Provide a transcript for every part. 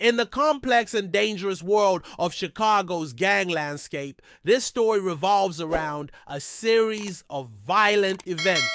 In the complex and dangerous world of Chicago's gang landscape, this story revolves around a series of violent events,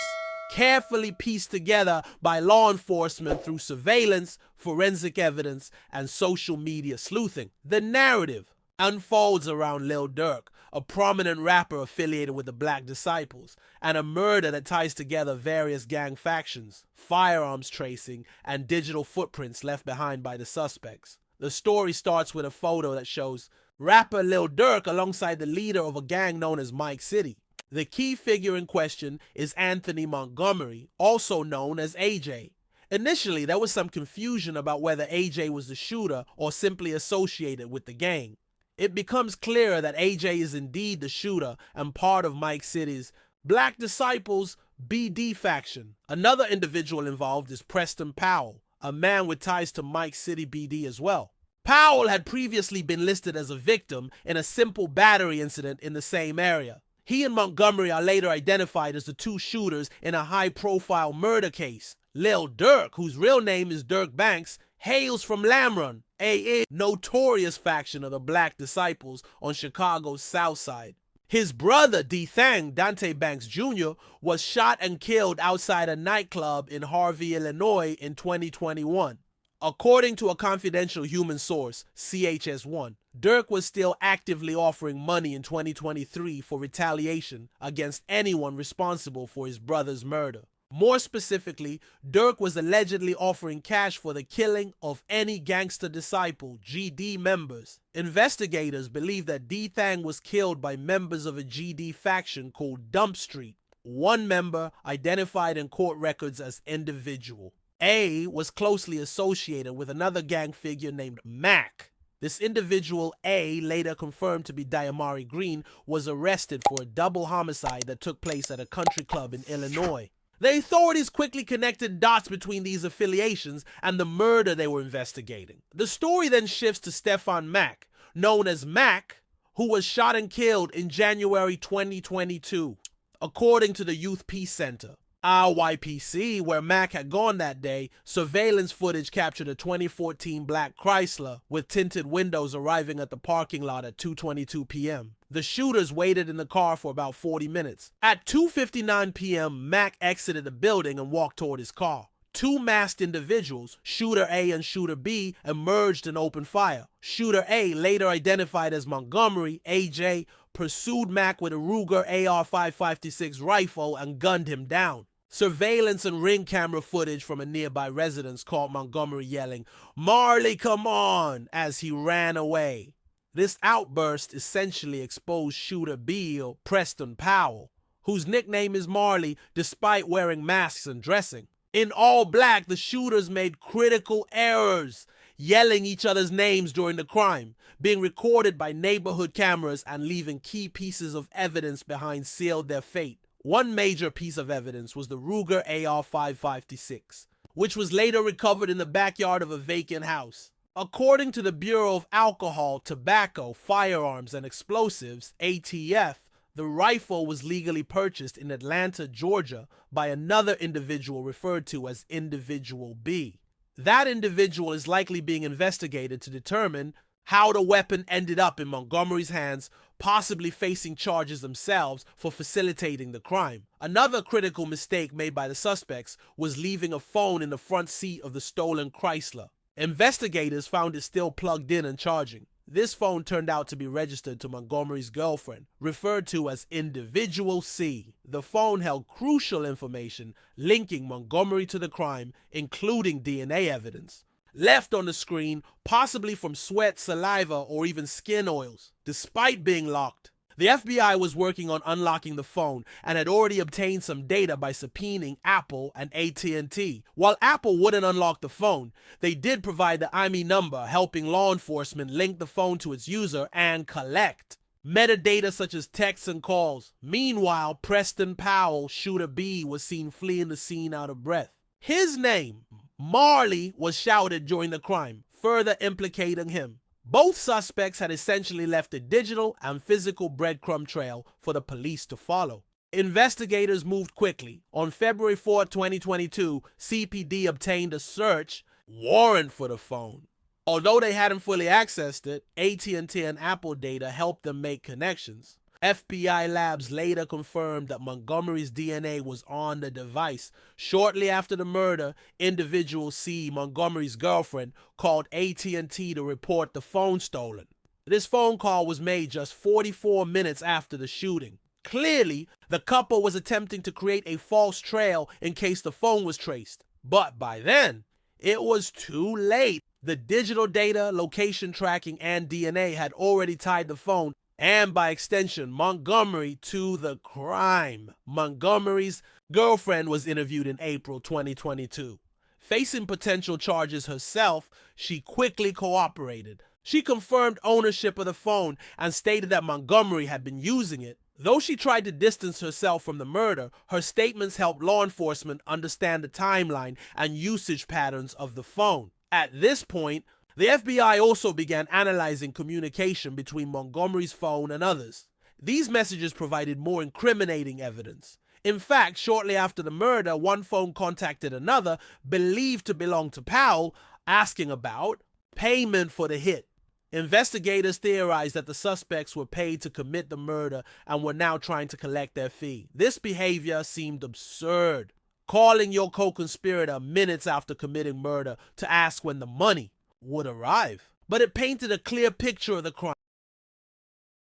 carefully pieced together by law enforcement through surveillance, forensic evidence, and social media sleuthing. The narrative unfolds around Lil Durk, a prominent rapper affiliated with the Black Disciples, and a murder that ties together various gang factions, firearms tracing, and digital footprints left behind by the suspects. The story starts with a photo that shows rapper Lil Durk alongside the leader of a gang known as Mike City. The key figure in question is Anthony Montgomery, also known as AJ. Initially, there was some confusion about whether AJ was the shooter or simply associated with the gang. It becomes clearer that AJ is indeed the shooter and part of Mike City's Black Disciples BD faction. Another individual involved is Preston Powell, a man with ties to Mike City BD as well. Powell had previously been listed as a victim in a simple battery incident in the same area. He and Montgomery are later identified as the two shooters in a high-profile murder case. Lil Durk, whose real name is Dirk Banks, hails from Lamron, a notorious faction of the Black Disciples on Chicago's South Side. His brother, D-Thang, Dante Banks Jr., was shot and killed outside a nightclub in Harvey, Illinois in 2021. According to a confidential human source, CHS1, Durk was still actively offering money in 2023 for retaliation against anyone responsible for his brother's murder. More specifically, Durk was allegedly offering cash for the killing of any gangster disciple, GD members. Investigators believe that D-Thang was killed by members of a GD faction called Dump Street. One member, identified in court records as Individual A, was closely associated with another gang figure named Mac. This Individual A, later confirmed to be Diamari Green, was arrested for a double homicide that took place at a country club in Illinois. The authorities quickly connected dots between these affiliations and the murder they were investigating. The story then shifts to Stefan Mack, known as Mac, who was shot and killed in January 2022, according to the Youth Peace Center. RYPC, where Mac had gone that day, surveillance footage captured a 2014 black Chrysler with tinted windows arriving at the parking lot at 2:22 p.m. The shooters waited in the car for about 40 minutes. At 2:59 p.m., Mac exited the building and walked toward his car. Two masked individuals, Shooter A and Shooter B, emerged and opened fire. Shooter A, later identified as Montgomery, AJ, pursued Mac with a Ruger AR-556 rifle and gunned him down. Surveillance and ring camera footage from a nearby residence caught Montgomery yelling, "Marley, come on!" as he ran away. This outburst essentially exposed Shooter B, or Preston Powell, whose nickname is Marley, despite wearing masks and dressing. In all black, the shooters made critical errors, yelling each other's names during the crime, being recorded by neighborhood cameras and leaving key pieces of evidence behind sealed their fate. One major piece of evidence was the Ruger AR-556, which was later recovered in the backyard of a vacant house. According to the Bureau of Alcohol, Tobacco, Firearms, and Explosives, ATF, the rifle was legally purchased in Atlanta, Georgia by another individual referred to as Individual B. That individual is likely being investigated to determine how the weapon ended up in Montgomery's hands, possibly facing charges themselves for facilitating the crime. Another critical mistake made by the suspects was leaving a phone in the front seat of the stolen Chrysler. Investigators found it still plugged in and charging. This phone turned out to be registered to Montgomery's girlfriend, referred to as Individual C. The phone held crucial information linking Montgomery to the crime, including DNA evidence, left on the screen possibly from sweat, saliva, or even skin oils. Despite being locked, the FBI was working on unlocking the phone and had already obtained some data by subpoenaing Apple and AT&T. While Apple wouldn't unlock the phone, they did provide the IMEI number, helping law enforcement link the phone to its user and collect metadata such as texts and calls. Meanwhile, Preston Powell, Shooter B, was seen fleeing the scene out of breath. His name, Marley, was shouted during the crime, further implicating him. Both suspects had essentially left a digital and physical breadcrumb trail for the police to follow. Investigators moved quickly. On February 4, 2022, CPD obtained a search warrant for the phone. Although they hadn't fully accessed it, AT&T and Apple data helped them make connections. FBI labs later confirmed that Montgomery's DNA was on the device. Shortly after the murder, individual C, Montgomery's girlfriend, called AT&T to report the phone stolen. This phone call was made just 44 minutes after the shooting. Clearly, the couple was attempting to create a false trail in case the phone was traced. But by then, it was too late. The digital data, location tracking, and DNA had already tied the phone, and by extension, Montgomery, to the crime. Montgomery's girlfriend was interviewed in April 2022. Facing potential charges herself, she quickly cooperated. She confirmed ownership of the phone and stated that Montgomery had been using it. Though she tried to distance herself from the murder, her statements helped law enforcement understand the timeline and usage patterns of the phone. At this point, the FBI also began analyzing communication between Montgomery's phone and others. These messages provided more incriminating evidence. In fact, shortly after the murder, one phone contacted another, believed to belong to Powell, asking about payment for the hit. Investigators theorized that the suspects were paid to commit the murder and were now trying to collect their fee. This behavior seemed absurd. Calling your co-conspirator minutes after committing murder to ask when the money would arrive. But it painted a clear picture of the crime.